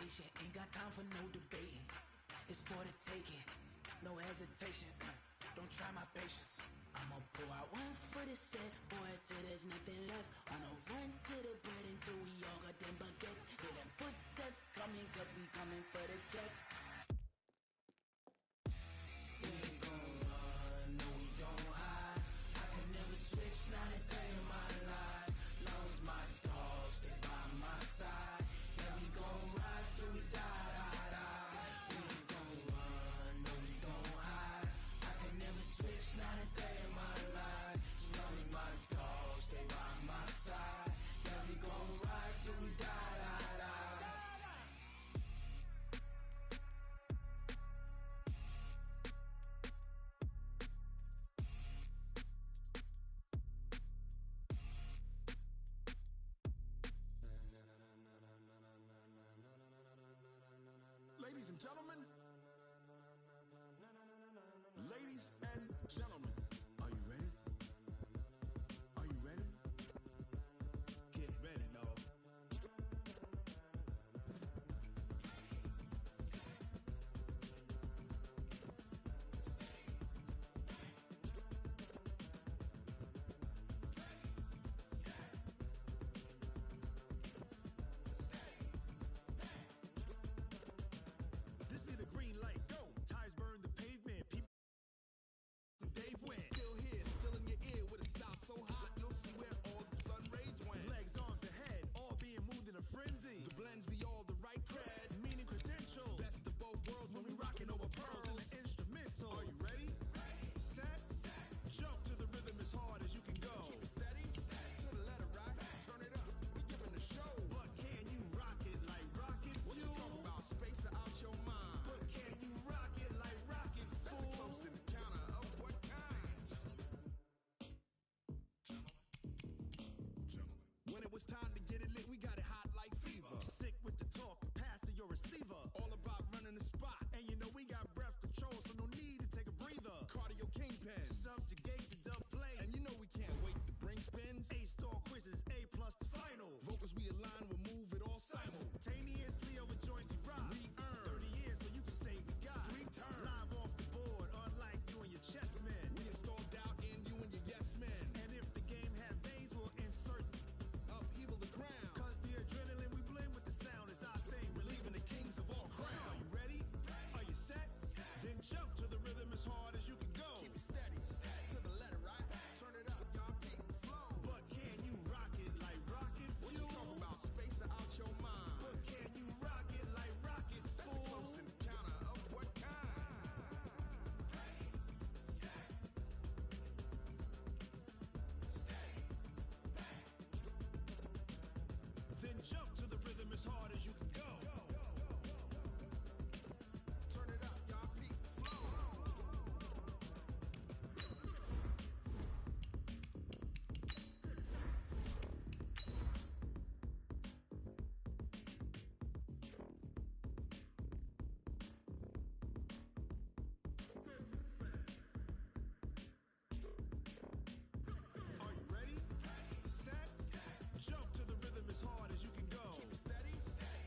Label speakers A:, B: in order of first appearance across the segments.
A: conversation, ain't got time for no debating. It's for the taking, no hesitation. Don't try my patience. I'ma pour out one for the set, boy, till there's nothing left. On a run to the bread until we all got them baguettes. Hear them footsteps coming, cause we coming for the check. We ain't gon' run, no we don't hide. I can never switch, not a day in my life. Long as my dogs stay by my side. Yeah, we gon' ride till we die, die, die. We ain't gon' run, no we don't hide. I can never switch, not a day in my life. As long as my dogs stay by my side. Yeah, we gon' ride till we die, die, die.
B: Ladies and gentlemen, ladies and gentlemen, are you ready? Are you ready?
C: Get ready, dog. This be the green light, go. Tires burn the pavement. People Dave went. Still here, still in your ear with a style so hot, you'll see where all the sun rays went. Legs on the head, all being moved in a frenzy. The blends be all the right cred, meaning credentials. Best of both worlds when we rocking over pearls in the instrumental. Are you ready? Set, jump to the rhythm as hard as you can go. Keep it steady, to the letter right. Turn it up, we giving the show. But can you rock it like rocket fuel? What you talking about? Space out your mind. But can you rock it like rockets, fool? That's a close encounter of what kind? When it was time to get it lit, we got it hot like fever. Sick with the talk, pass to your receiver. All about running the spot. And you know we got breath control, so no need to take a breather. Cardio kingpin, subjugate the dub play. And you know we can't wait to bring spins. A-star quizzes, A plus the final. Vocals we align, we'll move it all simultaneously over joints we rock. We earn 30 years, so you can say we got 3 turns. Live off the board, unlike you and your chess men. We install doubt in you and your yes men. And if the game had veins, we'll insert upheaval the ground. Cause the adrenaline we blend with the sound is our thing. Relieving the kings of all crowns. So are you ready? Are you set? Then jump to the rhythm as hard as you can go. Keep it steady, to the letter right. Turn it up, y'all keep the flow. But can you rock it like rocket fuel? What you talking about? Space out your mind. But can you rock it like rockets, fool? That's a close encounter of what kind? Then jump to the rhythm as hard as you can go. Turn it up, y'all keep the flow. Are you ready? Set, jump to the rhythm as hard as you can go. Keep it steady,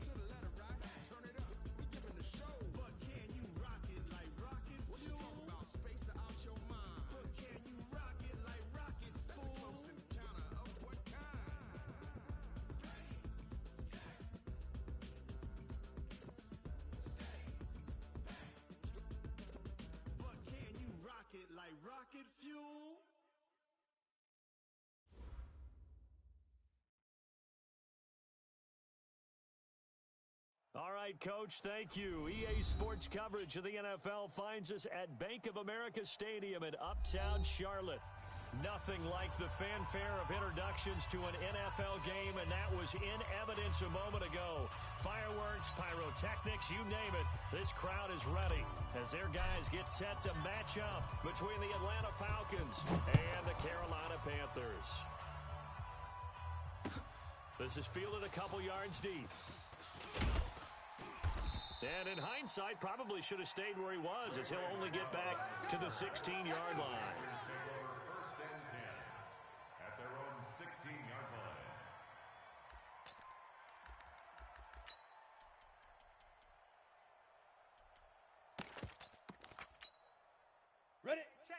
C: to the letter right. Turn it up, we giving the show. But can you rock it like rocket fuel? What you talking about? Space out your mind. But can you rock it like rockets, fool? That's a close encounter of what kind? But can you rock it like rocket fuel?
D: All right, Coach, thank you. EA Sports coverage of the NFL finds us at Bank of America Stadium in Uptown Charlotte. Nothing like the fanfare of introductions to an NFL game, and that was in evidence a moment ago. Fireworks, pyrotechnics, you name it. This crowd is ready as their guys get set to match up between the Atlanta Falcons and the Carolina Panthers. This is fielded a couple yards deep. And in hindsight, probably should have stayed where he was, as he'll only get back to the 16-yard line.
E: First and 10 at their own 16-yard line.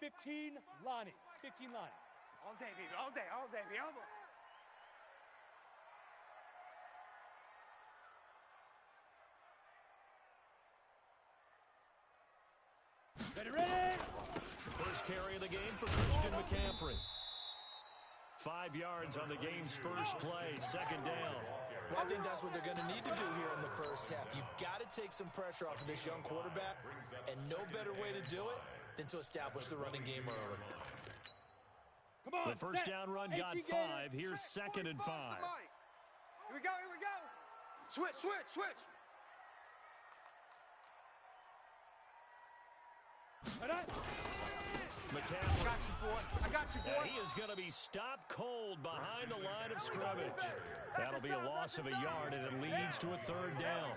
F: 15, Lonnie. 15, Lonnie.
G: All day, baby. All day. All day, baby. All day.
F: Ready?
D: First carry of the game for Christian McCaffrey. 5 yards on the game's first play, second down.
H: Well, I think that's what they're going to need to do here in the first half. You've got to take some pressure off of this young quarterback, and no better way to do it than to establish the running game early.
F: Come on,
D: the first down run got 5. Here's second and 5.
G: Here we go. Here we go. Switch.
D: McCaffrey.
G: I got you, boy.
D: He is going to be stopped cold behind the line of scrimmage. That'll be a loss of a yard, and it leads to a third down.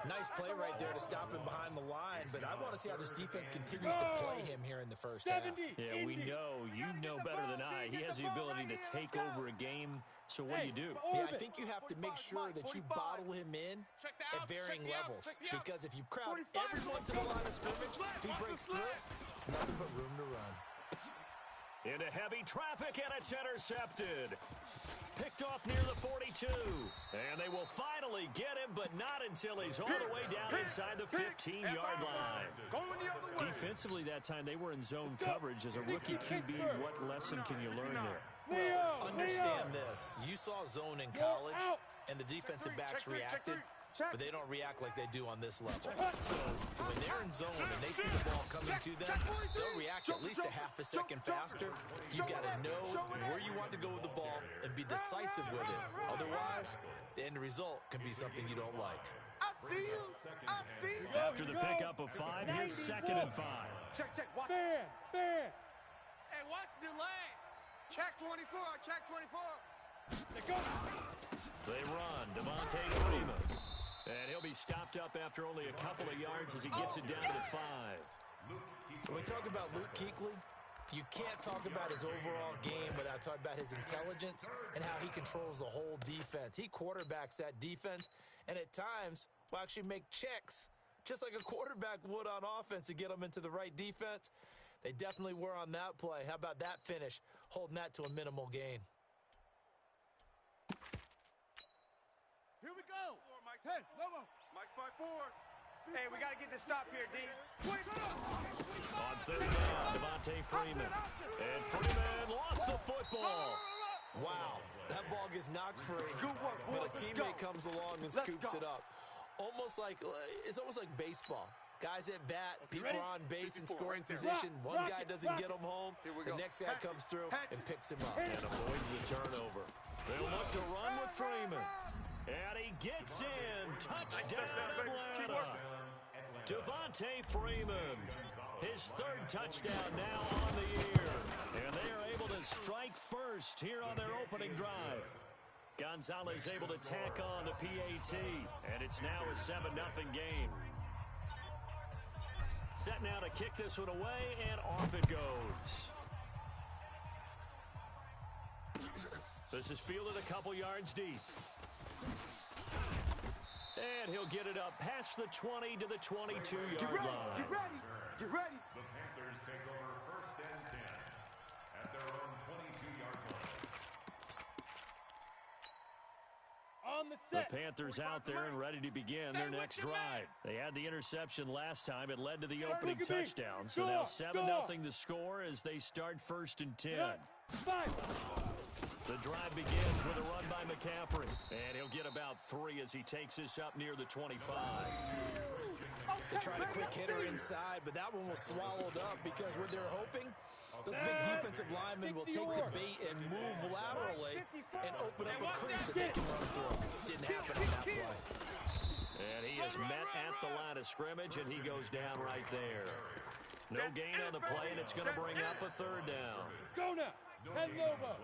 H: Nice play right there to stop him behind the line, but I want to see how this defense continues to play him here in the first half.
D: Yeah, we know. You know better than I. He has the ability to take over a game, so what do?
H: Yeah, I think you have to make sure that you bottle him in at varying levels, because if you crowd everyone to the line of scrimmage, if he breaks through, it's nothing but room to run.
D: Into heavy traffic, and it's intercepted. Picked off near the 42. And they will finally get him, but not until he's all the way down inside the 15-yard line. Defensively that time, they were in zone coverage. As a rookie QB, what lesson can you learn there?
H: Understand this. You saw zone in college, and the defensive backs reacted, but they don't react like they do on this level. So when they're in zone and they see the ball coming to them, they'll react at least a half a second faster. You've got to know where you want to go with the ball and be decisive with it. Otherwise, the end result can be something you don't like.
G: I see you.
D: After the pickup of 5, here's second and 5.
G: Check. Watch.
F: Fan.
G: Hey, watch the lane. Check 24.
F: They go.
D: They run. Devontae Freeman. And he'll be stopped up after only a couple of yards as he gets it down to the 5.
H: When we talk about Luke Kuechly, you can't talk about his overall game without talking about his intelligence and how he controls the whole defense. He quarterbacks that defense, and at times will actually make checks, just like a quarterback would on offense to get them into the right defense. They definitely were on that play. How about that finish, holding that to a minimal gain?
C: Here we go. Hey, Lobo. Mike's 5-4.
G: Hey, we got to get this stop here, D.
D: On third down, Devontae Freeman. And Freeman lost the football.
H: Wow, that ball gets knocked free, but a teammate comes along and scoops it up. It's almost like baseball. Guys at bat, people are on base in scoring position. One guy doesn't get him home. The next guy comes through and picks him up.
D: And avoids the turnover. They'll look to run with Freeman. And he gets in. Touchdown, Atlanta. Devontae Freeman. His third touchdown now on the year. And they are able to strike first here on their opening drive. Gonzalez able to tack on the PAT. And it's now a 7-0 game. Set now to kick this one away, and off it goes. This is fielded a couple yards deep. And he'll get it up past the 20 to the 22-yard line.
G: Get ready.
E: The Panthers take over first and 10 at their own 22-yard line.
F: On the
D: The
F: set.
D: Panthers out there and ready to begin their next drive. They had the interception last time. It led to the opening touchdown. So now 7-0 the score as they start first and 10.
F: 5.
D: The drive begins with a run by McCaffrey. And he'll get about 3 as he takes this up near the 25.
H: They tried a quick hitter inside, but that one was swallowed up because what they're hoping, those big defensive linemen will take the bait and move laterally and open up a crease that they can run through. Didn't happen on that play.
D: And he is met at the line of scrimmage, and he goes down right there. No gain on the play, and it's going to bring up a third down.
F: Let's go now. 10 Lobo.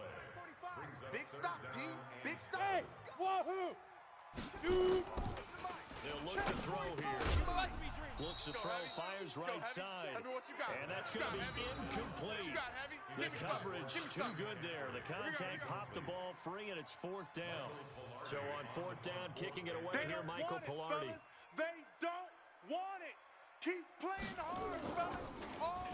G: Big stop, D. Big stop.
F: Hey, wahoo. Shoot.
D: They'll look to throw here. Looks to throw, fires right side. And that's going to be incomplete. The coverage too good there. The contact popped the ball free, and it's fourth down. So on fourth down, kicking it away here, Michael Pilardi.
G: They don't want it. Keep playing hard, fellas. All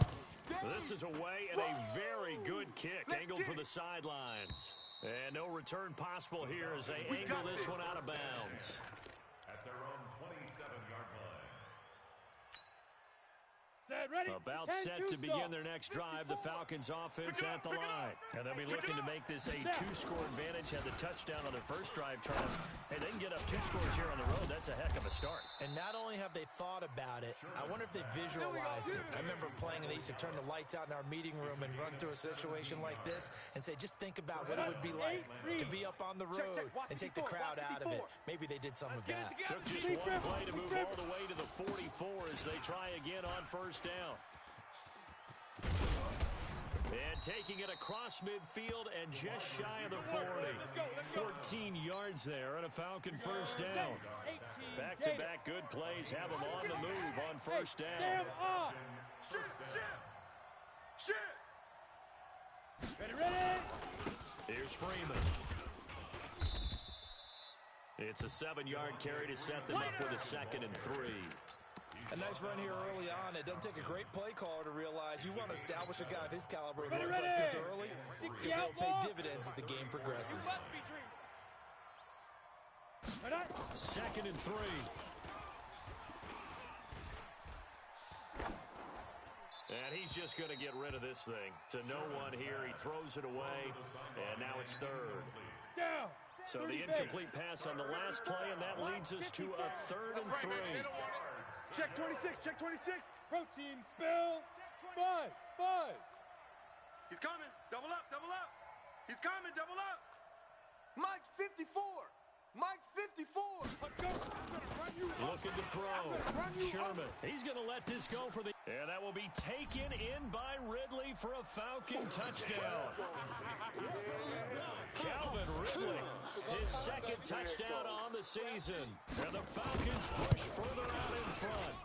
G: day.
D: passes away, and a very good kick angled for the sidelines. And no return possible here as they angle this one out of bounds.
E: At their own 27-yard line.
F: Ready?
D: About
F: 10,
D: set to begin their next drive, the Falcons offense at the line. And they'll be looking to make this a two-score advantage. Had the touchdown on their first drive, Charles. Hey, they can get up 2 scores here on the road. That's a heck of a start.
H: And not only have they thought about it, I wonder if they visualized it. I remember playing, and they used to turn the lights out in our meeting room and run through a situation like this and say, just think about what it would be like to be up on the road and take the crowd out of it. Maybe they did some of that.
D: Took just one play to move all the way to the 44 as they try again on first down. And taking it across midfield and just shy of the 40. 14 yards there and a Falcon first down. Back-to-back good plays have them on the move on first down.
F: Ready?
D: Here's Freeman. It's a 7-yard carry to set them up with a 2nd and 3.
H: A nice run here early on. It doesn't take a great play caller to realize you want to establish a guy of his caliber who runs like this early, because they'll pay dividends as the game progresses.
D: 2nd and 3. And he's just going to get rid of this thing. To no one here. He throws it away, and now it's 3rd.
F: Down.
D: So the incomplete pass on the last play, and that leads us to a 3rd and 3.
F: Check 26, check 26. Protein spill. Buzz.
B: He's coming. Double up. He's coming. Double up. Mike's 54.
D: Looking to throw. Sherman. He's going to let this go for the... And that will be taken in by Ridley for a Falcon touchdown. Calvin Ridley, his 2nd touchdown on the season. And the Falcons push further out in front.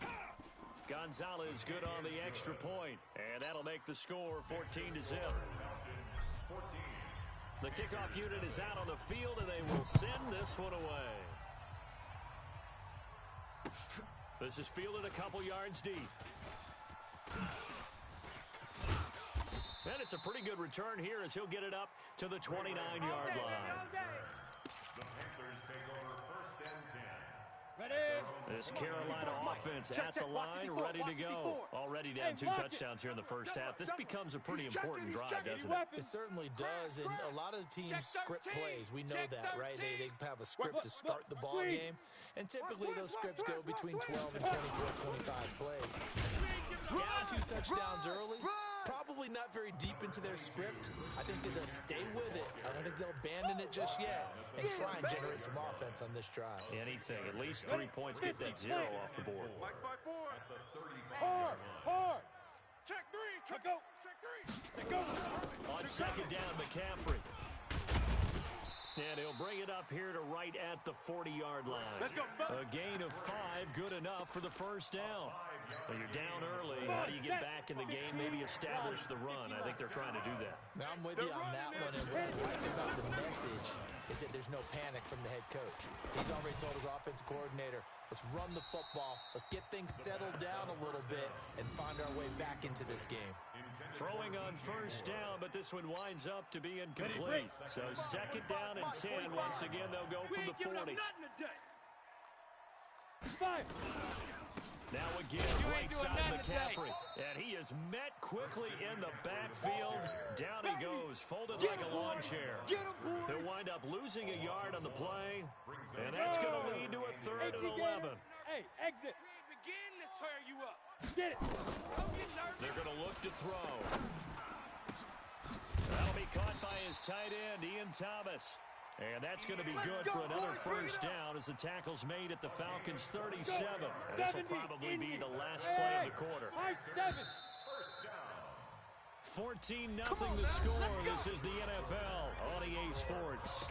D: Gonzalez good on the extra point. And that'll make the score 14-0. The kickoff unit is out on the field, and they will send this one away. This is fielded a couple yards deep. And it's a pretty good return here as he'll get it up to the 29-yard line.
E: The Panthers take over 1st and 10.
F: Ready?
D: This Carolina offense at the line, ready to go. Already down 2 touchdowns here in the first half. This becomes a pretty important drive, doesn't it?
H: It certainly does, and a lot of the teams script plays. We know that, right? They have a script to start the ball game, and typically those scripts go between 12 and 24, 25 plays. Down 2 touchdowns early, probably not very deep into their script. I think that they'll stay with it. I don't think they'll abandon it just yet and try and generate some offense on this drive.
D: Anything, at least 3 points, get that 0 off the board.
B: Mike's by 4.
F: Hard. Check 3. Check go.
D: On 2nd down, McCaffrey. And he'll bring it up here to right at the 40-yard line.
F: Let's go.
D: A gain of 5, good enough for the first down. When you're down early, how do you get back in the game, maybe establish the run? I think they're trying to do that.
H: Now I'm with you on that one, and what I like about the message is that there's no panic from the head coach. He's already told his offensive coordinator, let's run the football, let's get things settled down a little bit, and find our way back into this game.
D: Throwing on first down, but this one winds up to be incomplete. So 2nd down and 10. Once again, they'll go from the 40.
F: 5.
D: Now again, right side McCaffrey. And he is met quickly in the backfield. Down he goes, folded like a lawn chair. He'll wind up losing a yard on the play. And that's going to lead to a 3rd and 11.
F: Hey, exit.
G: Begin to tear you up.
F: Get it.
D: They're going to look to throw. That'll be caught by his tight end, Ian Thomas. And that's going to be good for another first down as the tackle's made at the Falcons' 37. And this will probably be the last play of the quarter. 14-0 the score. This is the NFL on EA Sports.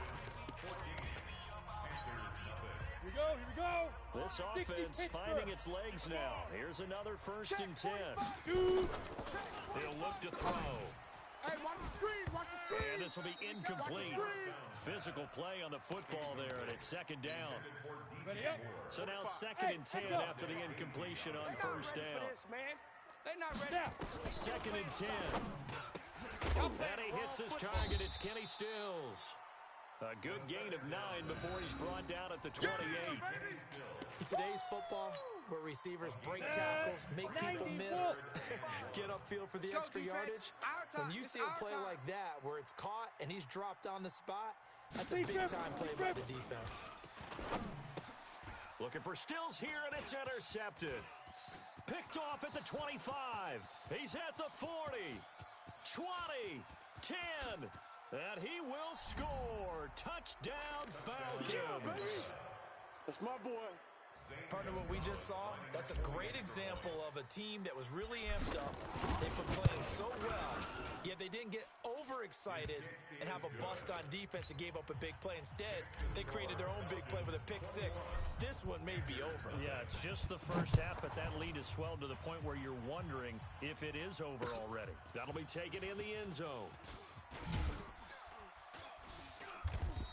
F: Here we go.
D: This offense finding its legs now. Here's another 1st and 10. He'll look to throw.
B: Hey, watch the screen.
D: And this will be incomplete. Physical play on the football there, and it's 2nd down.
F: Ready up.
D: So now 2nd and 10 after the incompletion on first down.
G: They're not ready.
F: Now.
D: 2nd and 10. And he hits his target. It's Kenny Stills. A good gain of 9 before he's brought down at the 28.
H: In today's football, where receivers break tackles, make people miss, get upfield for the extra yardage, when you see a play like that where it's caught and he's dropped on the spot, that's a big-time play by the defense.
D: Looking for Stills here, and it's intercepted. Picked off at the 25. He's at the 40. 20. 10. And he will score. Touchdown, Falcons.
F: That's my boy.
H: Partner, what we just saw, that's a great example of a team that was really amped up. They've been playing so well, yet they didn't get overexcited and have a bust on defense and gave up a big play. Instead, they created their own big play with a pick six. This one may be over.
D: Yeah, it's just the first half, but that lead has swelled to the point where you're wondering if it is over already. That'll be taken in the end zone.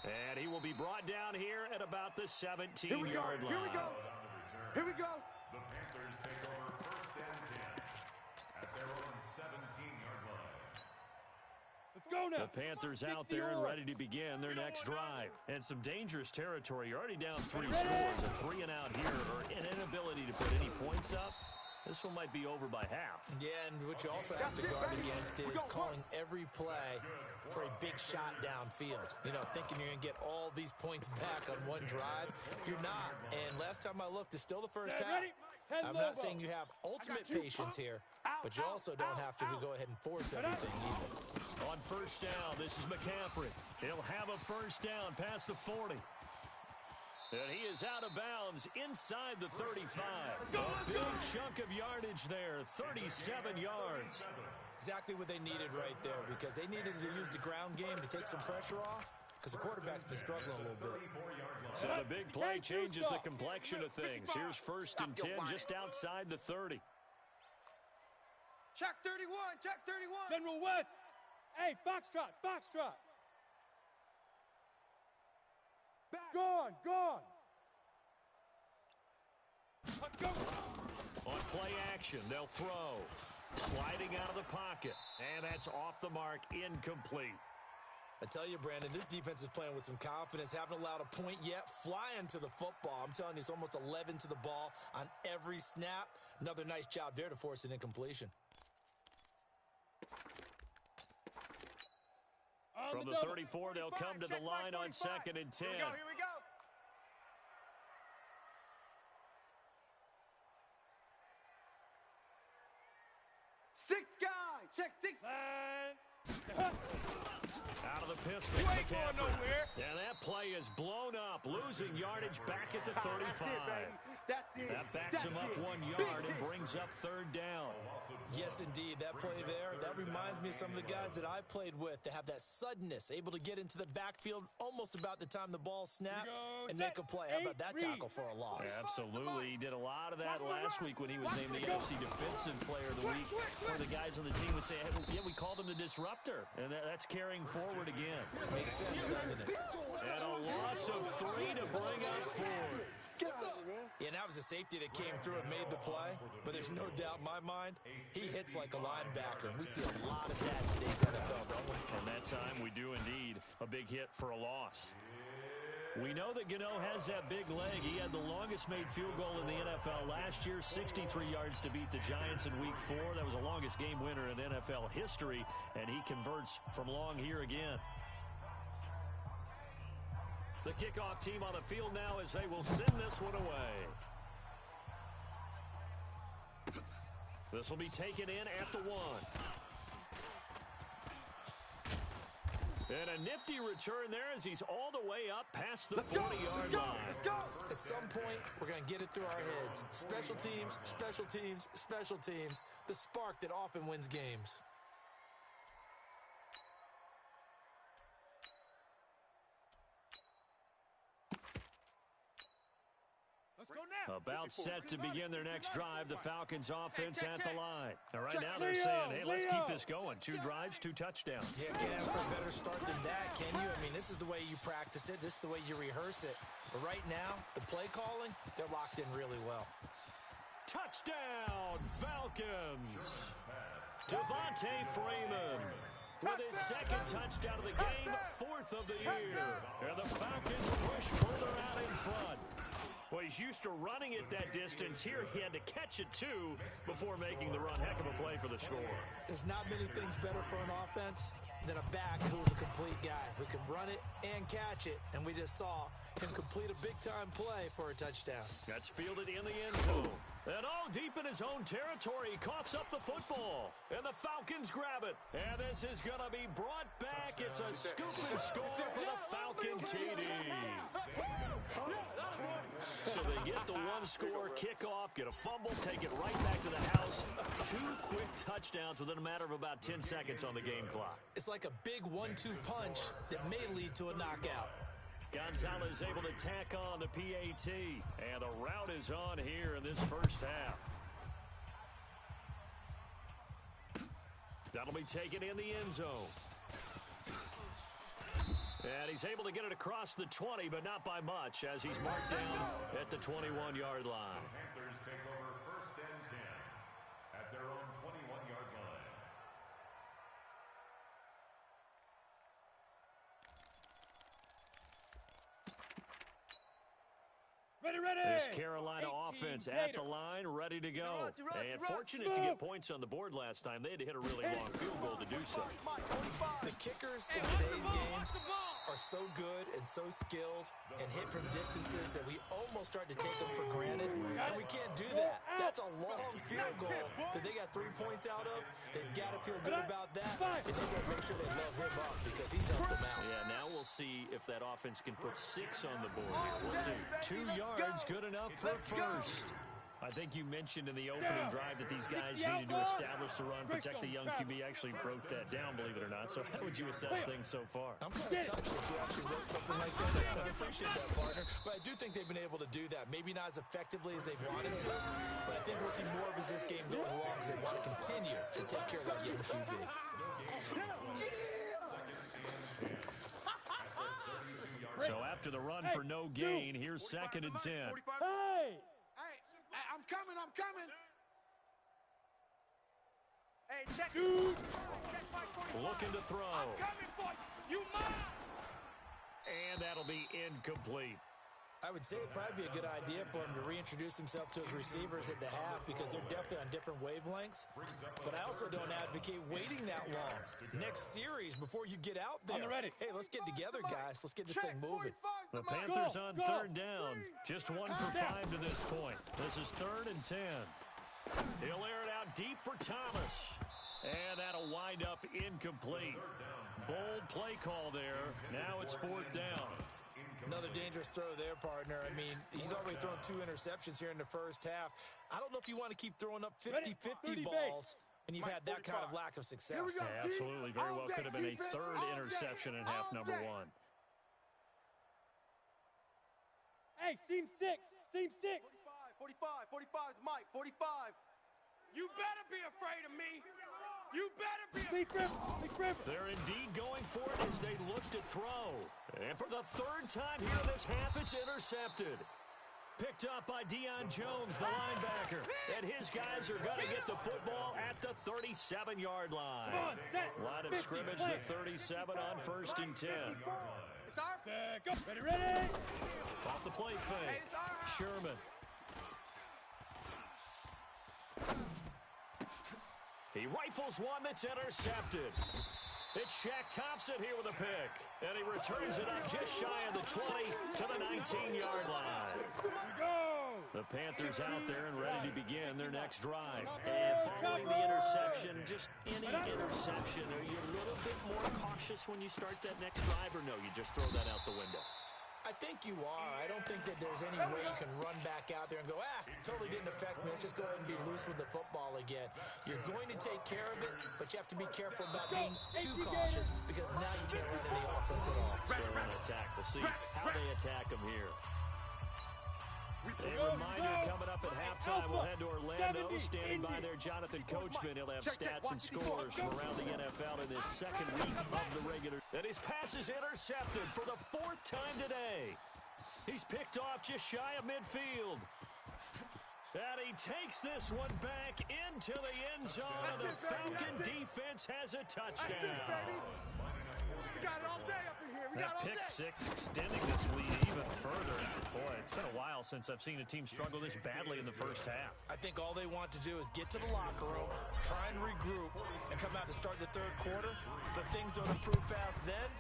D: And he will be brought down here at about the 17-yard line.
F: Here we go. Here we go.
E: The Panthers take over 1st and 10 at their own 17-yard line.
F: Let's go now.
D: The Panthers out there and ready to begin their next drive. And some dangerous territory. You're already down 3 scores. A 3 and out here, or an inability to put any points up. This one might be over by half.
H: Yeah, and what you also have to guard against is calling every play for a big shot downfield. You know, thinking you're going to get all these points back on one drive. You're not. And last time I looked, it's still the first half. I'm not saying you have ultimate patience here, but you also don't have to go ahead and force everything either.
D: On 1st down, this is McCaffrey. He'll have a 1st down past the 40. And he is out of bounds inside the 35. A big chunk of yardage there, 37 yards.
H: Exactly what they needed right there, because they needed to use the ground game to take some pressure off, because the quarterback's been struggling a little bit.
D: So the big play changes the complexion of things. Here's 1st and 10 just outside the 30.
G: Check 31. Check 31.
F: General West. Hey, Foxtrot. Foxtrot. Gone. Let's go.
D: On play action, they'll throw. Sliding out of the pocket. And that's off the mark, incomplete.
H: I tell you, Brandon, this defense is playing with some confidence. Haven't allowed a point yet. Flying to the football. I'm telling you, it's almost 11 to the ball on every snap. Another nice job there to force an incompletion.
D: From the 34, they'll come to the line on 2nd and 10.
G: Here we go. Six guy. Check 6.
D: Out of the pistol.
G: You ain't going nowhere.
D: And that play is blown up, losing yardage back at the 35.
G: That's it.
D: That backs him up 1 yard and brings up 3rd down.
H: Yes, indeed. That play there, that reminds me of some of the guys that I played with that have that suddenness, able to get into the backfield almost about the time the ball snapped and make a play. How about that tackle for a loss?
D: Yeah, absolutely. He did a lot of that last week when he was named the NFC Defensive Player of the Week. Where the guys on the team would say, hey, yeah, we called him the disruptor. And that's carrying forward again.
H: Makes sense, doesn't it?
D: And a loss of 3 to bring up 4.
H: Yeah, and that was a safety that came through and made the play. But there's no doubt in my mind, he hits like a linebacker. And we see a lot of that in today's NFL, don't we?
D: And that time we do indeed a big hit for a loss. We know that Gano has that big leg. He had the longest made field goal in the NFL last year, 63 yards to beat the Giants in Week 4. That was the longest game winner in NFL history, and he converts from long here again. The kickoff team on the field now as they will send this one away. This will be taken in at the 1. And a nifty return there as he's all the way up past the 40-yard line.
H: At some point, we're going to get it through our heads. Special teams, special teams, special teams. The spark that often wins games.
D: About set to begin their next drive, the Falcons offense at the line. All right, now they're saying, hey, let's keep this going. 2 drives, 2 touchdowns.
H: Yeah, can't ask for a better start than that, can you? I mean, this is the way you practice it. This is the way you rehearse it. But right now, the play calling, they're locked in really well.
D: Touchdown, Falcons. Devontae Freeman with his second touchdown of the game, fourth of the year. And the Falcons push further out in front. Well, he's used to running it that distance. Here he had to catch it, too, before making the run. Heck of a play for the score.
H: There's not many things better for an offense than a back who's a complete guy who can run it and catch it. And we just saw him complete a big-time play for a touchdown.
D: That's fielded in the end zone. And all deep in his own territory, he coughs up the football. And the Falcons grab it. And this is going to be brought back. It's a scoop and score for the Falcon TD. So they get the one-score kickoff, get a fumble, take it right back to the house. 2 quick touchdowns within a matter of about 10 seconds on the game clock.
H: It's like a big 1-2 punch that may lead to a knockout.
D: Gonzalez able to tack on the PAT. And a route is on here in this first half. That'll be taken in the end zone. And he's able to get it across the 20, but not by much, as he's marked down at the 21-yard line.
E: Panthers take over first and 10 at their own 21-yard line.
F: Ready.
D: This Carolina offense at the line, ready to go. And fortunate to get points on the board last time. They had to hit a really long field goal to do so.
H: The kickers in today's game are so good and so skilled and hit from distances that we almost start to take them for granted. And we can't do that. That's a long field goal that they got 3 points out of. They've got to feel good about that. And they got to make sure they love him up because he's helped them out.
D: Yeah, now we'll see if that offense can put 6 on the board. We'll see. 2 yards, good enough for first. I think you mentioned in the opening drive that these guys needed to establish the run, protect the young QB. Actually broke that down, believe it or not. So how would you assess things so far?
H: I'm kind of touched that you actually wrote something like that down. I appreciate that, partner. But I do think they've been able to do that. Maybe not as effectively as they wanted to, but I think we'll see more of as this game goes along as they want to continue to take care of that young QB.
D: So after the run for no gain, here's second and 10.
F: Hey!
B: I'm coming.
G: Hey, check.
F: Shoot!
G: Check my 45.
D: Looking to throw.
G: I'm coming for you. You mine.
D: And that'll be incomplete.
H: I would say it'd probably be a good idea for him to reintroduce himself to his receivers at the half because they're definitely on different wavelengths. But I also don't advocate waiting that long. Next series, before you get out there, hey, let's get together, guys. Let's get this thing moving.
D: The Panthers on third down. Just 1 for 5 to this point. This is 3rd and 10. He'll air it out deep for Thomas. And that'll wind up incomplete. Bold play call there. Now it's 4th down.
H: Another dangerous throw there, partner. I mean, he's already thrown 2 interceptions here in the first half. I don't know if you want to keep throwing up 50-50 balls, and you've had that kind of lack of success.
D: Yeah, absolutely. Very well could have been a 3rd interception in half number 1.
F: Hey, seam 6.
G: 45 is Mike. 45. You better be afraid of me. You better be.
F: Big Rip.
D: They're indeed going for it as they look to throw. And for the 3rd time here in this half, it's intercepted. Picked up by Deion Jones, the linebacker. And his guys are going to get the football at the 37-yard line.
F: Come on, set.
D: Line of scrimmage, the 37 on 1st and 10.
G: It's our.
F: Set, go. Ready.
D: Off the play fake. Sherman. He rifles one that's intercepted. It's Shaq Thompson here with a pick. And he returns it up just shy of the 20 to the 19-yard line.
F: Go.
D: The Panthers out there and ready to begin their next drive. And following the interception, just any interception, are you a little bit more cautious when you start that next drive, or no, you just throw that out the window?
H: I think you are. I don't think that there's any way you can run back out there and go, totally didn't affect me. Let's just go ahead and be loose with the football again. You're going to take care of it, but you have to be careful about being too cautious because now you can't run any offense at all.
D: Still on attack. We'll see how they attack them here. A reminder coming up at halftime, we'll head to Orlando. Standing by there, Jonathan Coachman. He'll have stats and scores from around the NFL in this second week of the regular. And his pass is intercepted for the 4th time today. He's picked off just shy of midfield. And he takes this one back into the end zone, and the Falcon defense has a touchdown.
G: We got it all day up in here. We got
D: That
G: all
D: pick
G: day.
D: six extending this lead even further. Boy, it's been a while since I've seen a team struggle this badly in the first half.
H: I think all they want to do is get to the locker room, try and regroup, and come out to start the third quarter. But things don't improve fast then.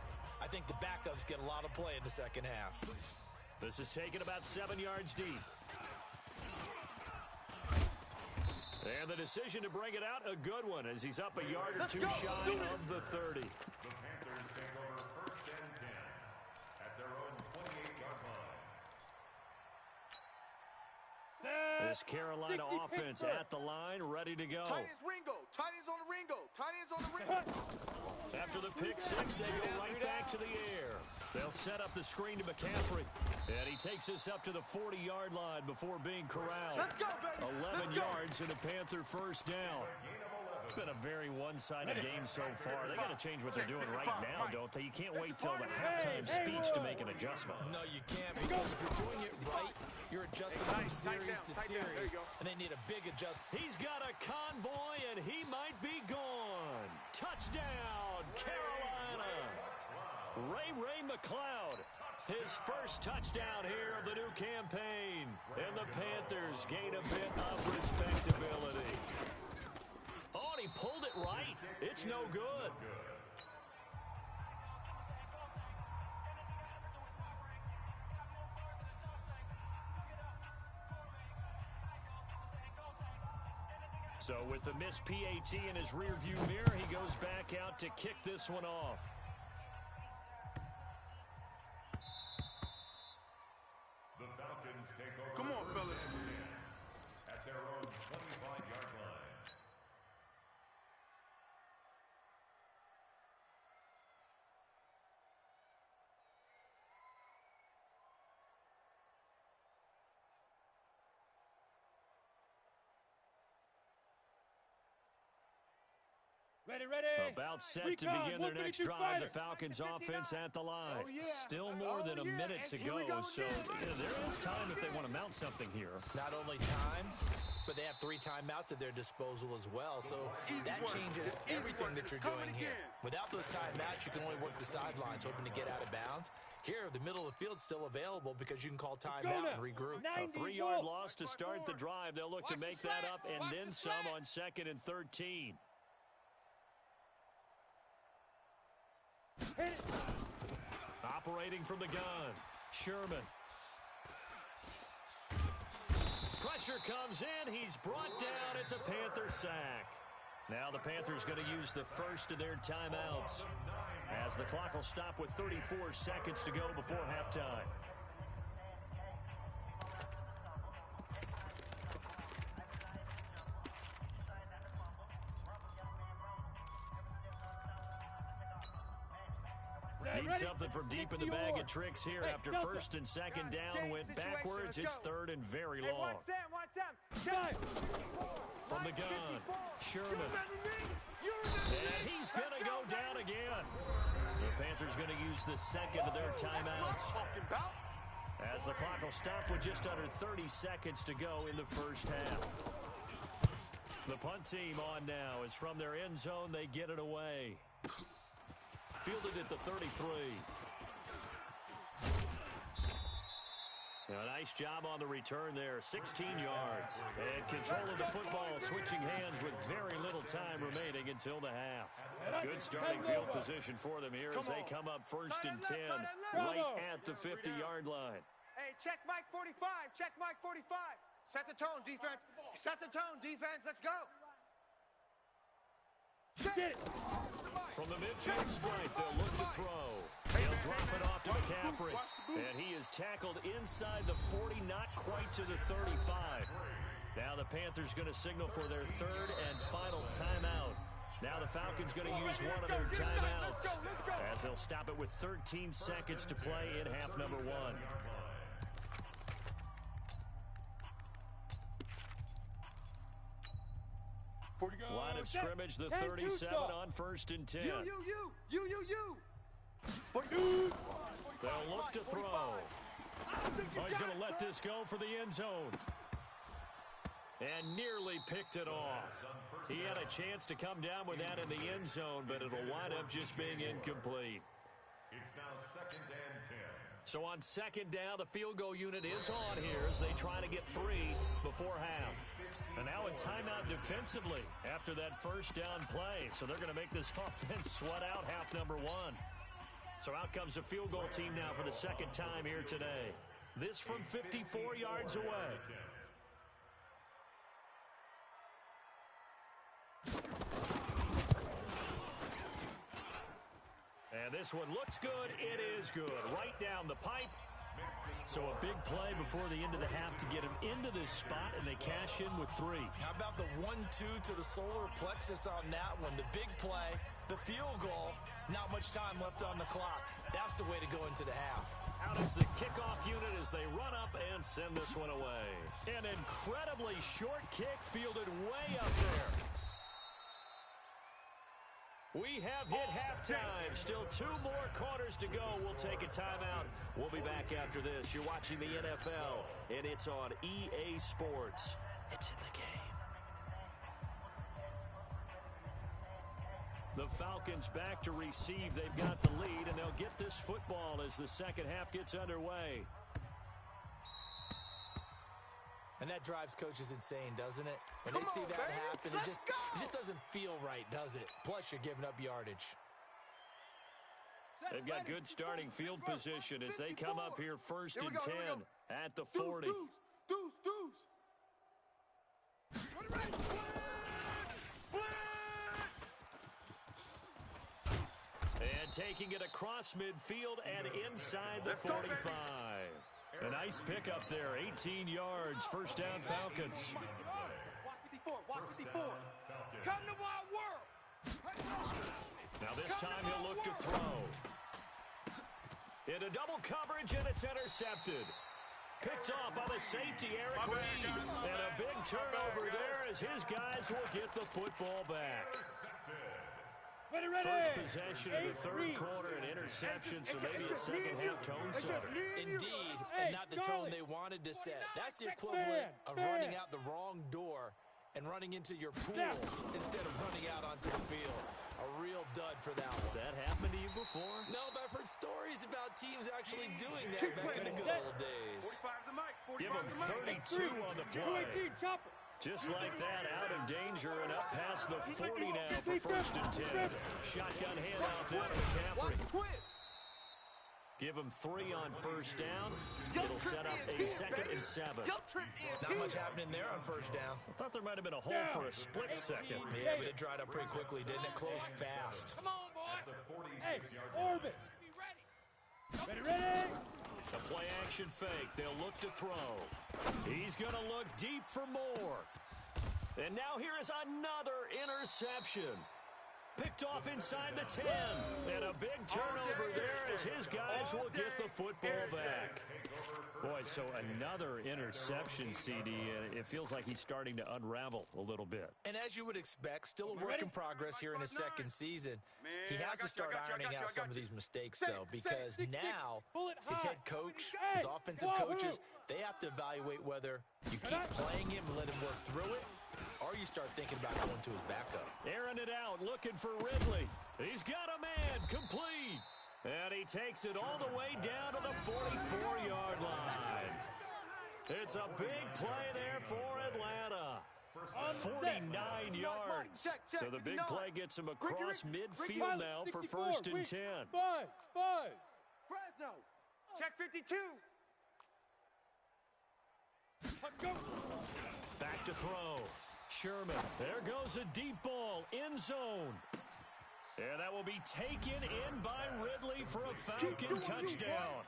H: I think the backups get a lot of play in the second half.
D: This is taken about 7 yards deep. And the decision to bring it out, a good one, as he's up a yard or two shy of the 30.
E: The Panthers take over first and 10 at their own 28-yard line.
D: This Carolina offense at the line, ready to go.
G: Tight ends Ringo. Tight ends on the Ringo. Tight ends on the Ringo.
D: After the pick six, they go right back to the air. They'll set up the screen to McCaffrey. And he takes us up to the 40-yard line before being corralled.
G: Let's go, baby.
D: 11 yards and a Panther first down. It's been a very one-sided game so far. They got to change what they're doing right now, don't they? You can't wait till the halftime speech to make an adjustment.
H: No, you can't, because if you're doing it right, you're adjusting from series to series, and they need a big adjustment.
D: He's got a convoy, and he might be gone. Touchdown, Carolina. Ray McLeod, his first touchdown here of the new campaign. And the Panthers gain a bit of respectability. Oh, and he pulled it right. It's no good. So with the missed PAT in his rearview mirror, he goes back out to kick this one off.
E: The Falcons take over
B: Come on, fellas.
E: at their own 25-yard line.
F: Ready, ready.
D: About set to
F: Recon,
D: begin their next
F: 152
D: drive.
F: fighter.
D: The Falcons offense at the line.
G: Oh, yeah.
D: Still more than a minute to
G: And here
D: go,
G: we go
D: so
G: again.
D: there is time if they want to mount something here.
H: Not only time, but they have 3 timeouts at their disposal as well. So that changes everything that you're doing here. Without those timeouts, you can only work the sidelines, hoping to get out of bounds. Here, the middle of the field's still available because you can call timeout and regroup.
D: A 3-yard loss to start the drive. They'll look to make that up and then some on 2nd and 13. Operating from the gun, Sherman. Pressure comes in. He's brought down. It's a Panther sack. Now the Panthers going to use the first of their timeouts, as the clock will stop with 34 seconds to go before halftime. Need something from deep in the bag of tricks here. After first and second down went backwards, it's 3rd and very long.
G: One Sam.
D: From the gun, Sherman. And he's going to go down again. The Panthers going to use the second of their timeouts, as the clock will stop with just under 30 seconds to go in the first half. The punt team on now is from their end zone. They get it away. Fielded at the 33. A nice job on the return there, 16 yards. And control of the football, switching hands with very little time remaining until the half. Good starting field position for them here as they come up 1st and 10, right at the 50-yard line.
G: Hey, check Mike 45. Check Mike 45. Set the tone, defense. Set the tone, defense. Let's go.
F: Get it.
D: From the midfield stripe, they'll look to throw. He'll drop it off to McCaffrey. And he is tackled inside the 40, not quite to the 35. Now the Panthers going to signal for their 3rd and final timeout. Now the Falcons going to use one of their timeouts, as they'll stop it with 13 seconds to play in half number 1. Line of scrimmage, the 37 on 1st and 10.
G: You.
D: They'll look to throw. Oh, he's going to let this go for the end zone. And nearly picked it off. He had a chance to come down with that in the end zone, but it'll wind up just being incomplete.
E: It's now 2nd and 10.
D: So on 2nd down, the field goal unit is on here as they try to get 3 before half. And now a timeout defensively after that first down play. So they're going to make this offense sweat out half number 1. So out comes the field goal team now for the 2nd time here today. This from 54 yards away. And this one looks good. It is good. Right down the pipe. So a big play before the end of the half to get him into this spot, and they cash in with 3.
H: How about the 1-2 to the solar plexus on that one? The big play, the field goal, not much time left on the clock. That's the way to go into the half.
D: Out is the kickoff unit as they run up and send this one away. An incredibly short kick fielded way up there. We have hit halftime. Still 2 more quarters to go. We'll take a timeout. We'll be back after this. You're watching the NFL, and it's on EA Sports. It's in the game. The Falcons back to receive. They've got the lead, and they'll get this football as the second half gets underway.
H: And that drives coaches insane, doesn't it? When they see that happen, it just doesn't feel right, does it? Plus, you're giving up yardage.
D: They've got good starting field position as they come up here 1st and 10 at the 40. And taking it across midfield and inside the 45. A nice pickup there, 18 yards, first down Falcons.
G: Watch 54. Come to my world.
D: Now this time he'll look to throw. Into double coverage, and it's intercepted. Picked off by the safety, Eric Reed. And a big turnover there as his guys will get the football back. First possession of the 3rd quarter, an interception, so maybe a second-half tone setter.
H: Indeed, and not the tone they wanted to set. That's the equivalent of running out the wrong door and running into your pool instead of running out onto the field. A real dud for that one.
D: Has that happened to you before?
H: No, but I've heard stories about teams actually doing that back in the good old days.
D: Give him 32 on the play. Just like that, out of danger and up past the 40 now for 1st and 10. Shotgun handoff now to McCaffrey. Give him 3 on 1st down. It'll set up a 2nd and 7.
H: Not much happening there on 1st down.
D: I thought there might have been a hole for a split second.
H: Yeah, but it dried up pretty quickly, didn't it? Closed fast.
F: Come on, boy. Hey, orbit. Be ready.
D: A play-action fake. They'll look to throw. He's going to look deep for more. And now here is another interception. Picked off inside the 10. And a big turnover there as his guys will get the football back. Boy, so another interception, CD, and it feels like he's starting to unravel a little bit.
H: And as you would expect, still a work in progress here in his 2nd season. He has to start ironing out some of these mistakes, though, because now his head coach, his offensive coaches, they have to evaluate whether you keep playing him and let him work through it, or you start thinking about going to his backup.
D: Airing it out, looking for Ridley. He's got a man, complete. And he takes it all the way down to the 44-yard line. It's a big play there for Atlanta. 49 yards. So the big play gets him across midfield now for 1st and 10.
F: Buzz.
G: Fresno. Check 52.
D: Back to throw. Sherman. There goes a deep ball. End zone. And that will be taken in by Ridley for a Falcon touchdown.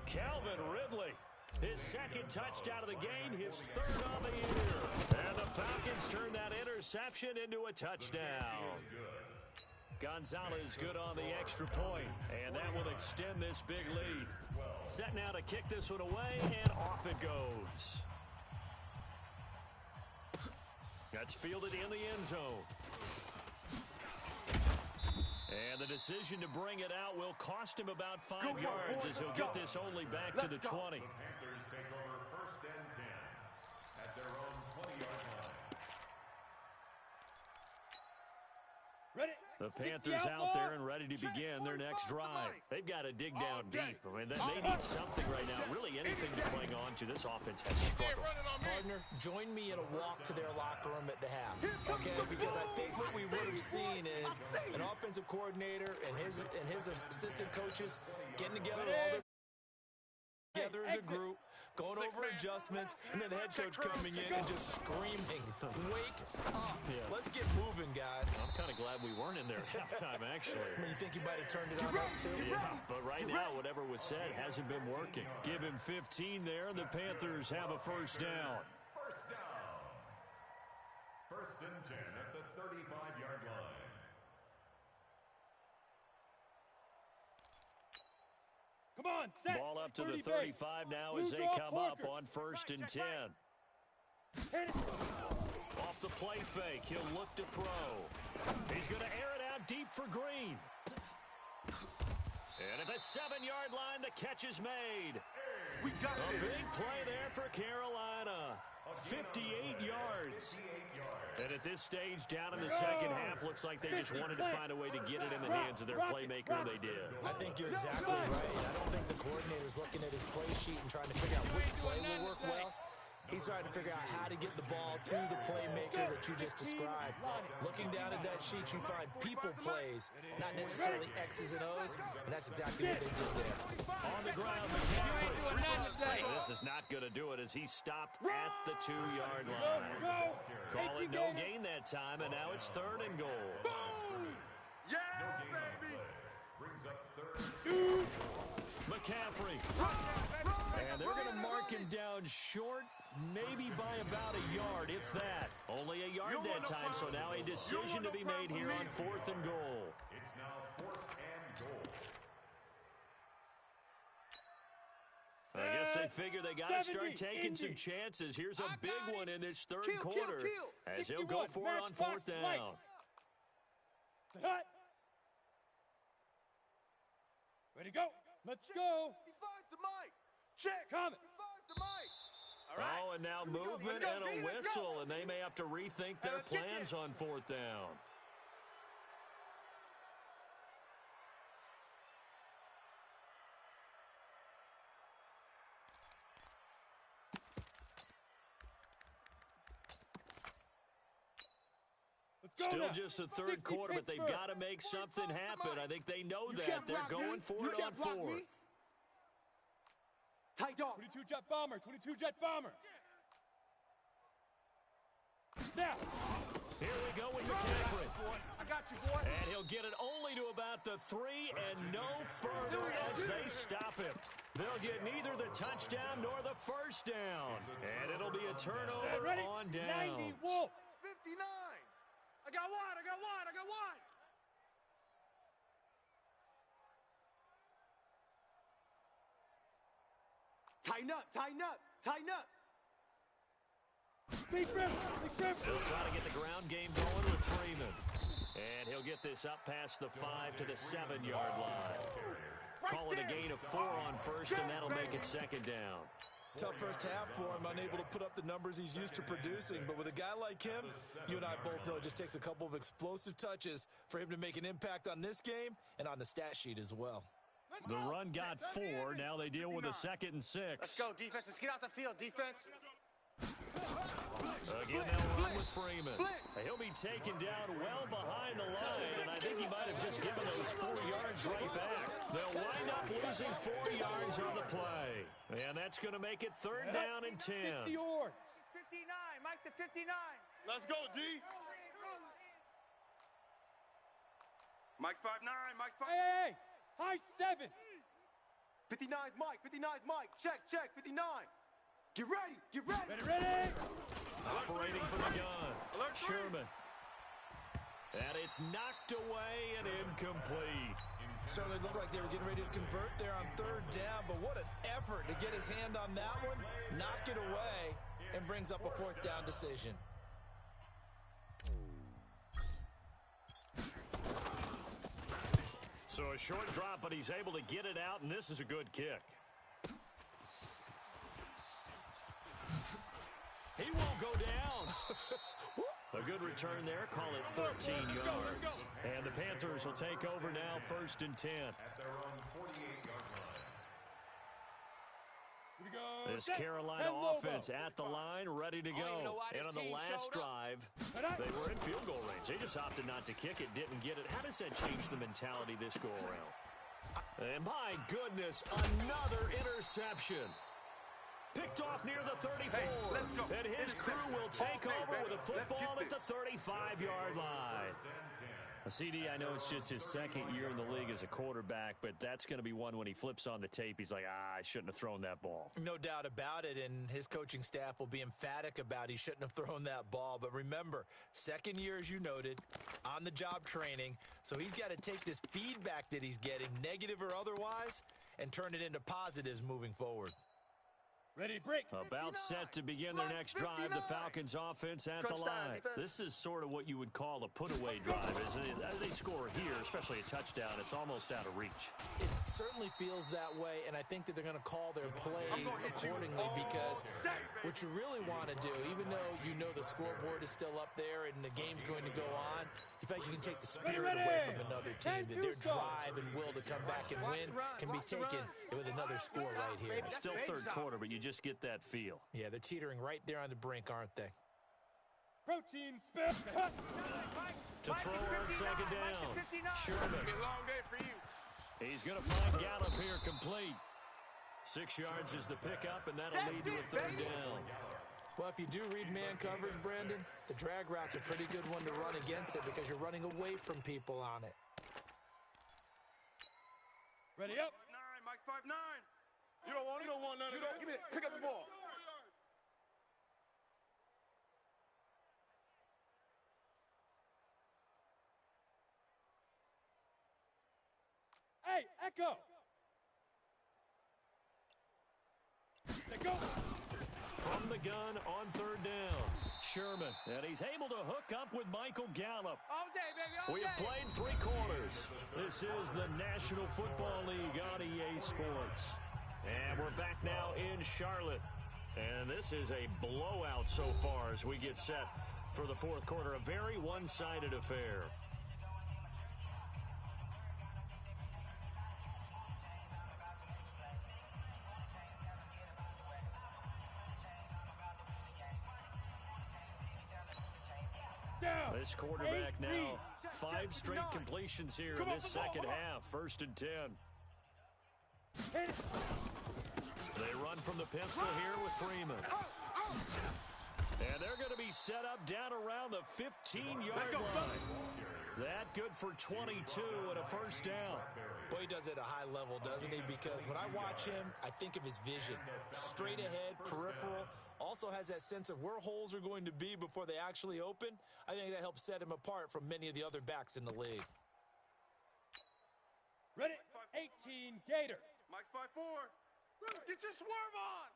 D: Calvin Ridley. His 2nd touchdown of the game, his 3rd on the year. And the Falcons turn that interception into a touchdown. Gonzalez good on the extra point, and that will extend this big lead. Set now to kick this one away, and off it goes. That's fielded in the end zone. And the decision to bring it out will cost him about 5 yards as he'll get this only back to the 20. The Panthers out there and ready to begin their next drive. They've got to dig down deep. I mean, they need something right now, really anything to cling on to. This offense has struggled.
H: Partner, join me in a walk to their locker room at the half, okay? Because I think what we would have seen is an offensive coordinator and his assistant coaches getting together as a group, going over adjustments, and then the head coach coming in and just screaming, "Wake up.
D: Yeah.
H: Let's get moving, guys."
D: I'm kind of glad we weren't in there at halftime, actually.
H: I mean, you think you might have turned it on us, too?
D: Yeah, but right now, whatever was said hasn't been working. Give him 15 there, and the Panthers have a first down.
E: First down. First and 10 at the 35-yard line.
F: Come on, set.
D: Ball up to the 35 now as they come up on first and 10. Off the play fake, he'll look to throw. He's going to air it out deep for Green. And at the 7-yard line, the catch is made. A big play there for Carolina. 58 yards. And at this stage, down in the second half, looks like they just wanted to find a way to get it in the hands of their playmaker, and they did.
H: I think you're exactly right. I don't think the coordinator's looking at his play sheet and trying to figure out which play will work well. He's trying to figure out how to get the ball to the playmaker that you just described. Looking down at that sheet, you find people plays, not necessarily X's and O's, and that's exactly what they did there.
D: On the ground, McCaffrey. This is not going to do it as he stopped at the 2-yard line. Call it no gain that time, and now it's 3rd and goal.
G: Yeah, baby.
E: Brings up 3rd.
D: McCaffrey. And they're going to mark him down short, maybe by about a yard, if that. Only a yard that time, so now a decision to be made here on 4th and goal.
E: It's now 4th and goal.
D: I guess they figure they got to start taking some chances. Here's a big one in this third quarter as he'll go for it on 4th down.
F: Ready, go. Let's go.
G: He finds the mic. Check.
F: Coming.
G: He finds the mic. All right.
D: Oh, and now movement and a whistle, and they may have to rethink their plans on 4th down. Still just the third quarter, but they've got to make something happen. I think they know that. They're going for it on 4th.
G: Tight dog.
F: 22 jet bomber. 22 jet bomber. Now.
D: Here we go with McCaffrey.
G: I got you, boy.
D: And he'll get it only to about the 3 and no further as they stop him. They'll get neither the touchdown nor the first down. And it'll be a turnover on downs.
F: 90 Wolf.
G: 59. I got one. I got one. I got one. Tighten up. Tighten up. Tighten up.
F: Big rip. Big rip.
D: They'll try to get the ground game going with Freeman. And he'll get this up past the 5 to the 7-yard line. Call it a gain of 4 on first, and that'll make it 2nd down.
H: Tough first half for him, unable to put up the numbers he's used to producing. But with a guy like him, you and I both know it just takes a couple of explosive touches for him to make an impact on this game and on the stat sheet as well.
D: The run got 4. Now they deal with a 2nd and 6.
G: Let's go, defense. Let's get out the field, defense.
D: Again, they'll run with Freeman. He'll be taken down well behind the line, and I think he might have just given those 4 yards right back. They'll wind up losing 4 yards on the play. And that's going to make it 3rd down and 10.
F: 60 yards.
G: 59. Mike to 59.
C: Let's go, D. Mike's 5'9". Mike's 5'9".
F: Hey. High 7.
G: 59's Mike. 59's Mike. Check. 59. Get ready. Get ready.
F: Ready.
D: Operating from the gun. Sherman. And it's knocked away and incomplete.
H: Certainly looked like they were getting ready to convert there on 3rd down, but what an effort to get his hand on that one, knock it away, and brings up a 4th down decision.
D: So a short drop, but he's able to get it out, and this is a good kick. He won't go down. A good return there. Call it 13 yards. Panthers will take over now, 1st and 10.
E: At their own 48-yard line.
D: This Carolina offense at the line, ready to go. And on the last drive, they were in field goal range. They just opted not to kick it, didn't get it. How does that change the mentality this go-around? And my goodness, another interception. Picked off near the 34. And his crew will take over with a football at the 35-yard line. CD, I know it's just his second year in the league as a quarterback, but that's going to be one when he flips on the tape. He's like, I shouldn't have thrown that ball.
H: No doubt about it, and his coaching staff will be emphatic about he shouldn't have thrown that ball. But remember, second year, as you noted, on-the-job training, so he's got to take this feedback that he's getting, negative or otherwise, and turn it into positives moving forward.
F: Ready to break.
D: About set to begin their next drive, the Falcons offense at the line. This is sort of what you would call a put-away drive, isn't it? As they score here, especially a touchdown, it's almost out of reach.
H: It certainly feels that way, and I think that they're going to call their plays accordingly because what you really want to do, even though you know the scoreboard is still up there and the game's going to go on, you feel like you can take the spirit away from another team, that their drive and will to come back and win can be taken with another score right here.
D: It's still third quarter, but you just get that feel.
H: Yeah, they're teetering right there on the brink, aren't they?
F: Protein spit.
D: To throw on second down. Sherman.
G: Long day for you.
D: He's going to find Gallup here complete. 6 yards is the pickup, and that'll lead to a third down.
H: Well, if you do read man coverage, Brandon, the drag route's a pretty good one to run against it because you're running away from people on it.
F: Ready up.
G: 9, Mike 5-9. You don't want it? You don't want none of that. Give me it. Pick up the ball.
F: Hey, Echo. Let go.
D: From the gun on third down, Sherman. And he's able to hook up with Michael Gallup.
G: All day, baby, all
D: We have
G: day.
D: played 3 quarters. This is the National Football League on EA Sports. And we're back now in Charlotte. And this is a blowout so far as we get set for the fourth quarter. A very one-sided affair. This quarterback now, 5 straight completions here in this second half. 1st and 10. They run from the pistol here with Freeman. And they're going to be set up down around the 15-yard line. That good for 22 and a first down.
H: Boy, he does it at a high level, doesn't he? Because when I watch him, I think of his vision. Straight ahead, peripheral. Also has that sense of where holes are going to be before they actually open. I think that helps set him apart from many of the other backs in the league.
F: Ready. 18 Gator.
G: Mike's 5-4. Get your swerve on.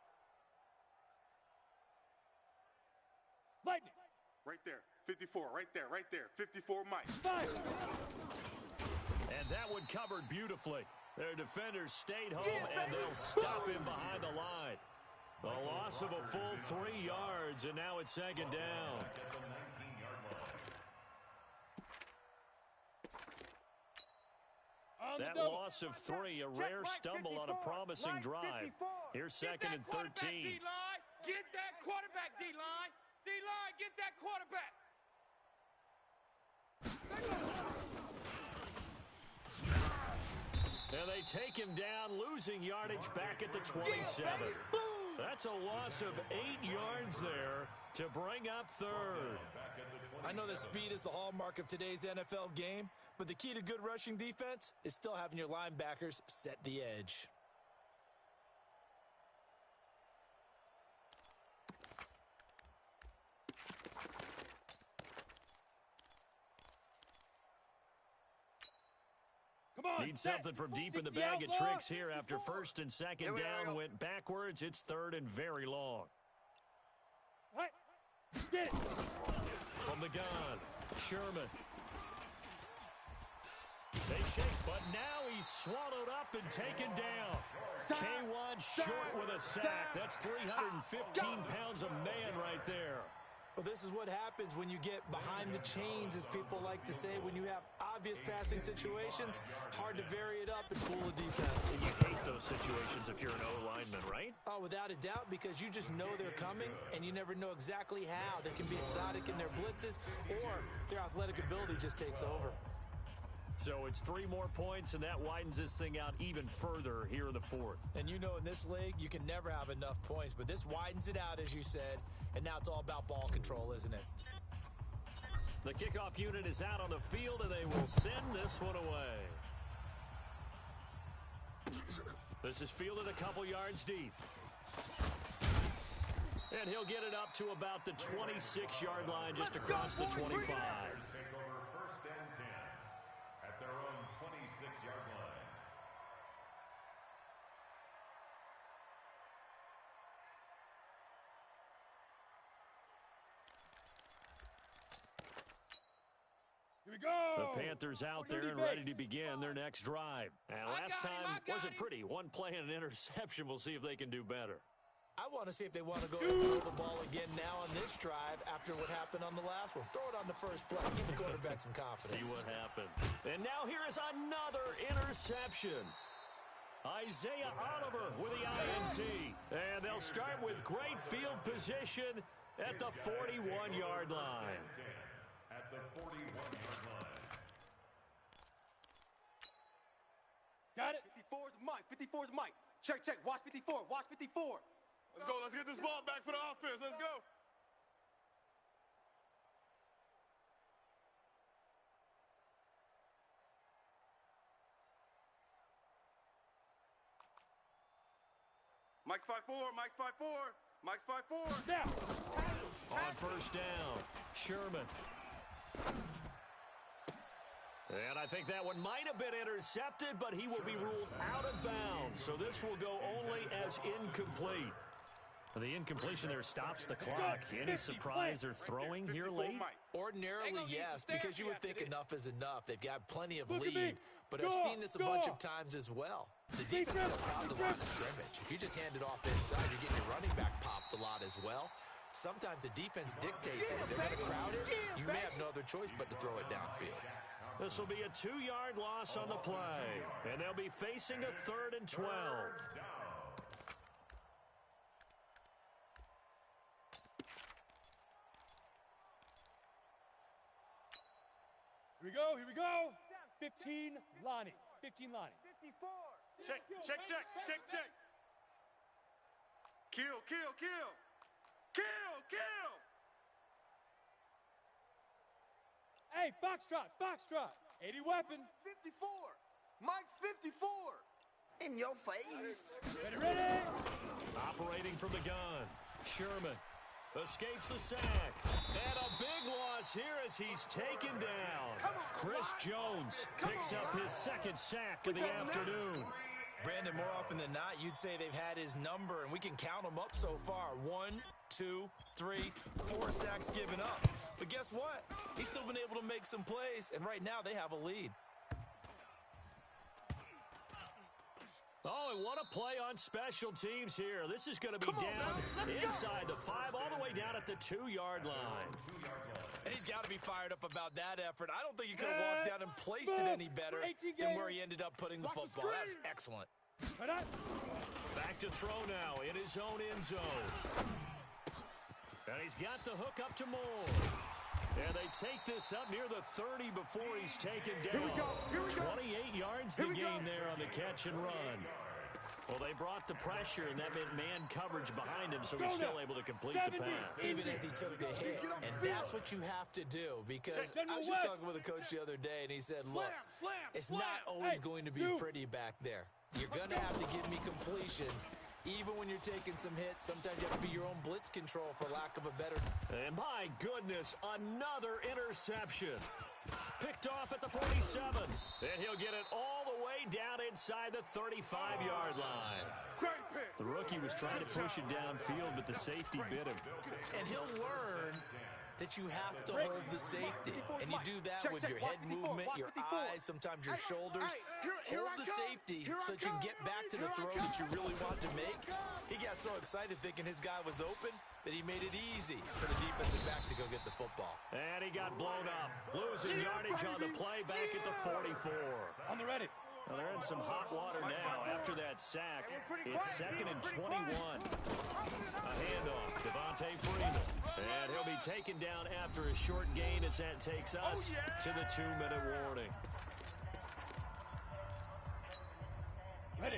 F: Lightning.
G: Right there. 54. Right there. Right there. 54 Mike.
F: Fire.
D: And that one covered beautifully. Their defenders stayed home, and they'll stop him behind the line. The loss of a full 3 yards, and now it's second down. That loss of 3, a rare stumble on a promising drive. Here's second and 13.
G: Get that quarterback, D-line. D-line, get that quarterback.
D: And they take him down, losing yardage back at the 27. That's a loss of 8 yards there to bring up third.
H: I know that speed is the hallmark of today's NFL game, but the key to good rushing defense is still having your linebackers set the edge.
D: Need something from deep in the bag of tricks here after first and second down went backwards. It's third and very long.
F: Get it.
D: From the gun, Sherman. They shake, but now he's swallowed up and taken down. K1 short with a sack. That's 315 pounds of man right there.
H: Well, this is what happens when you get behind the chains, as people like to say. When you have obvious passing situations, hard to vary it up and fool the defense.
D: You hate those situations if you're an O-lineman, right?
H: Oh, without a doubt, because you just know they're coming, and you never know exactly how. They can be exotic in their blitzes, or their athletic ability just takes over.
D: So it's 3 more points, and that widens this thing out even further here in the 4th.
H: And you know in this league, you can never have enough points, but this widens it out, as you said, and now it's all about ball control, isn't it?
D: The kickoff unit is out on the field, and they will send this one away. This is fielded a couple yards deep. And he'll get it up to about the 26-yard line, just across the 25.
F: Here we go.
D: The Panthers out there and ready to begin their next drive. And last time wasn't pretty. One play and an interception. We'll see if they can do better.
H: I want to see if they want to go and throw the ball again now on this drive after what happened on the last one. Throw it on the first play. Give the quarterback some confidence.
D: See what happened. And now here is another interception. Isaiah Oliver with the INT. And they'll start with great field position at the 41-yard line.
E: At the 41-yard line.
F: Got it.
G: 54 is Mike. 54 is Mike. Check, check. Watch 54. Watch 54.
B: Let's go. Let's get this ball back for the offense. Let's go. Mike's 5'4". Mike's 5'4". Mike's 5'4".
F: Now.
D: On first down, Sherman. And I think that one might have been intercepted, but he will be ruled out of bounds. So this will go only as incomplete. The incompletion there stops the clock. Any surprise they're throwing here late?
H: Ordinarily, yes, because you would think enough is enough. They've got plenty of lead, but I've seen this a bunch of times as well. The defense is around the line of scrimmage. If you just hand it off inside, you're getting your running back popped a lot as well. Sometimes the defense dictates it. If they're going to crowd it, you may have no other choice but to throw it downfield.
D: This will be a 2-yard loss on the play, and they'll be facing a 3rd and 12.
F: Here we go. Here we go. 15 Lonnie. 15 Lonnie.
G: 54.
B: Check, check, check, check, check. Kill, kill, kill. Kill, kill.
F: Hey, Foxtrot. Foxtrot. 80 weapon.
G: 54. Mike's 54. In your face.
F: Ready, ready.
D: Operating from the gun, Sherman escapes the sack. And a big loss here as he's taken down. Chris Jones picks up his 2nd sack of the afternoon.
H: Brandon, more often than not, you'd say they've had his number, and we can count them up so far. 1, 2, 3, 4 sacks given up. But guess what? He's still been able to make some plays, and right now they have a lead.
D: Oh, and what a play on special teams here. This is going to be down inside the 5, all the way down at the 2-yard line.
H: And he's got to be fired up about that effort. I don't think he could have walked down and placed it any better than where he ended up putting the football. That was excellent.
D: Back to throw now in his own end zone. And he's got the hook up to Moore. And they take this up near the 30 before he's taken down.
G: Here we go.
D: 28 yards the gain there on the catch and run. Well, they brought the pressure, and that meant man coverage behind him, so he's still able to complete the pass.
H: Even as he took the hit. And that's what you have to do, because I was just talking with a coach the other day, and he said, look, it's not always going to be pretty back there. You're going to have to give me completions. Even when you're taking some hits, sometimes you have to be your own blitz control, for lack of a better.
D: And my goodness, another interception. Picked off at the 47. And he'll get it all the way down inside the 35-yard line. The rookie was trying to push it downfield, but the safety bit him.
H: And he'll learn that you have to hold the safety. And you do that with your head movement, your eyes, sometimes your shoulders. Hold the safety so that you can get back to the throw that you really want to make. He got so excited thinking his guy was open, that he made it easy for the defensive back to go get the football.
D: And he got blown up. Losing yardage on the play back at the 44.
F: On the ready.
D: Well, they're in some hot water now after that sack. It's 2nd and 21. A handoff, Devontae Freeman. And he'll be taken down after a short gain as that takes us to the 2-minute warning.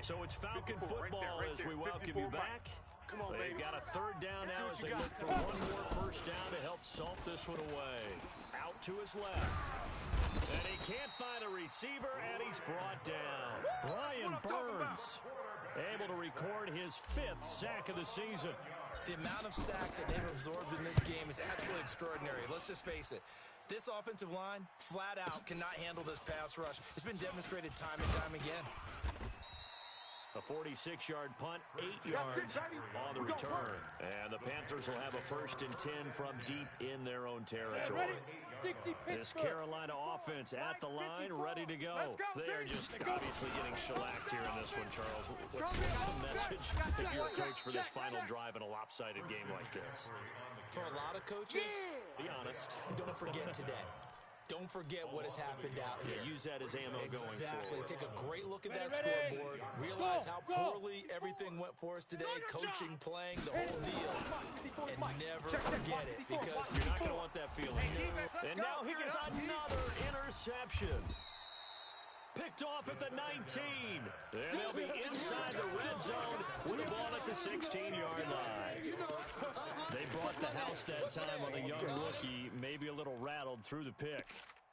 D: So it's Falcon football as we welcome you back. They've got a 3rd down now as they look for one more first down to help salt this one away. Out to his left. And he can't find a receiver, and he's brought down. Brian Burns able to record his 5th sack of the season.
H: The amount of sacks that they've absorbed in this game is absolutely extraordinary. Let's just face it. This offensive line, flat out, cannot handle this pass rush. It's been demonstrated time and time again.
D: A 46-yard punt, 8 yards on the return. And the Panthers will have a 1st and 10 from deep in their own territory. This Carolina offense at the line, ready to go. They're just obviously getting shellacked here in this one, Charles. What's the message if you're a coach for this final drive in a lopsided game like this?
H: For a lot of coaches,
D: be honest.
H: Don't forget today. Don't forget what has happened out here.
D: Yeah, use that as ammo going forward.
H: Exactly. Take a great look at that scoreboard. Realize how poorly everything went for us today. Coaching, playing, the whole deal. And never forget it, because
D: you're not going to want that feeling. And now here's another interception. Picked off at the 19. And they'll be inside the red zone with the ball at the 16-yard line. They brought the house that time on a young rookie, maybe a little rattled through the pick.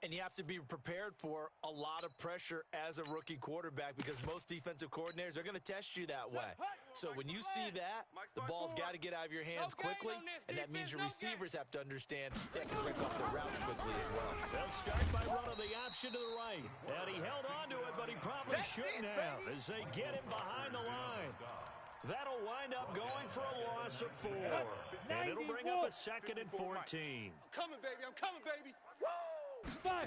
H: And you have to be prepared for a lot of pressure as a rookie quarterback, because most defensive coordinators are going to test you that way. So when you see that, the ball's got to get out of your hands quickly, and that means your receivers have to understand they can break off their routes quickly as well.
D: They'll start by running the option to the right. And he held on to it, but he probably shouldn't have as they get him behind the line. That'll wind up going for a loss of 4. And it'll bring up a 2nd and 14.
G: I'm coming, baby. I'm coming, baby.
D: Now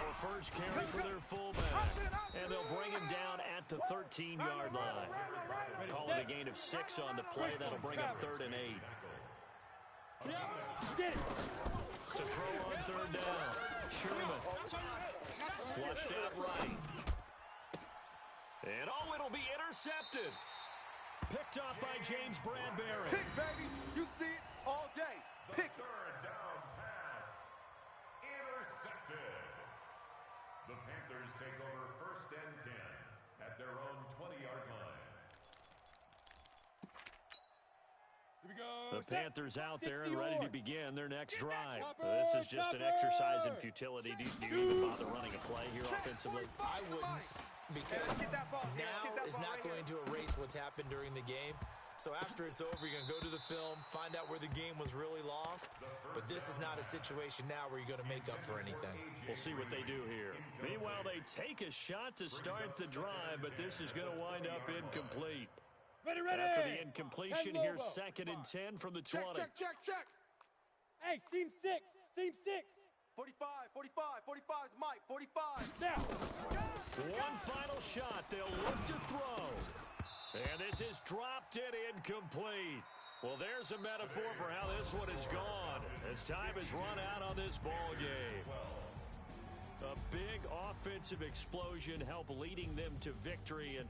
D: a first carry for their fullback. And they'll bring him down at the 13-yard line. Call it a gain of 6 on the play. That'll bring up 3rd and 8. To throw on 3rd down. Sherman. Flushed out right. And it'll be intercepted. Picked up by James Bradbury.
G: Pick, baby. You see it all day. Pick.
E: The 3rd down pass. Intercepted. The Panthers take over 1st and 10 at their own 20-yard line.
F: Here we go.
D: The Panthers out there and ready to begin their next drive. This is just an exercise in futility. Do you even bother running a play here offensively?
H: I wouldn't, because now is not going to erase what's happened during the game. So after it's over, you're going to go to the film, find out where the game was really lost. But this is not a situation now where you're going to make up for anything.
D: We'll see what they do here. Meanwhile, they take a shot to start the drive, but this is going to wind up incomplete.
F: Ready.
D: After the incompletion, here's 2nd and 10 from the 20.
G: Check.
F: Hey, seam 6.
G: 45 is Mike. 45.
F: Now.
D: One final shot. They'll look to throw. And this is dropped in incomplete. Well, there's a metaphor for how this one is gone as time has run out on this ball game. A big offensive explosion helped leading them to victory, and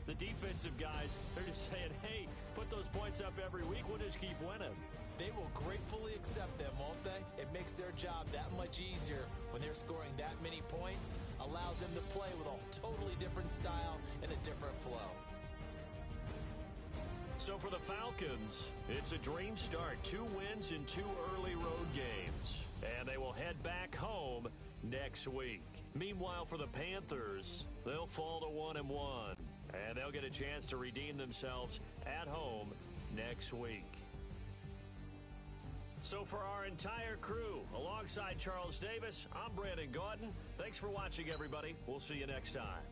D: the defensive guys, they're just saying, hey, put those points up every week, we'll just keep winning.
H: They will gratefully accept them, won't they? It makes their job that much easier when they're scoring that many points, allows them to play with a totally different style and a different flow.
D: So for the Falcons, it's a dream start. 2 wins in 2 early road games. And they will head back home next week. Meanwhile, for the Panthers, they'll fall to 1-1. And they'll get a chance to redeem themselves at home next week. So for our entire crew, alongside Charles Davis, I'm Brandon Gaudin. Thanks for watching, everybody. We'll see you next time.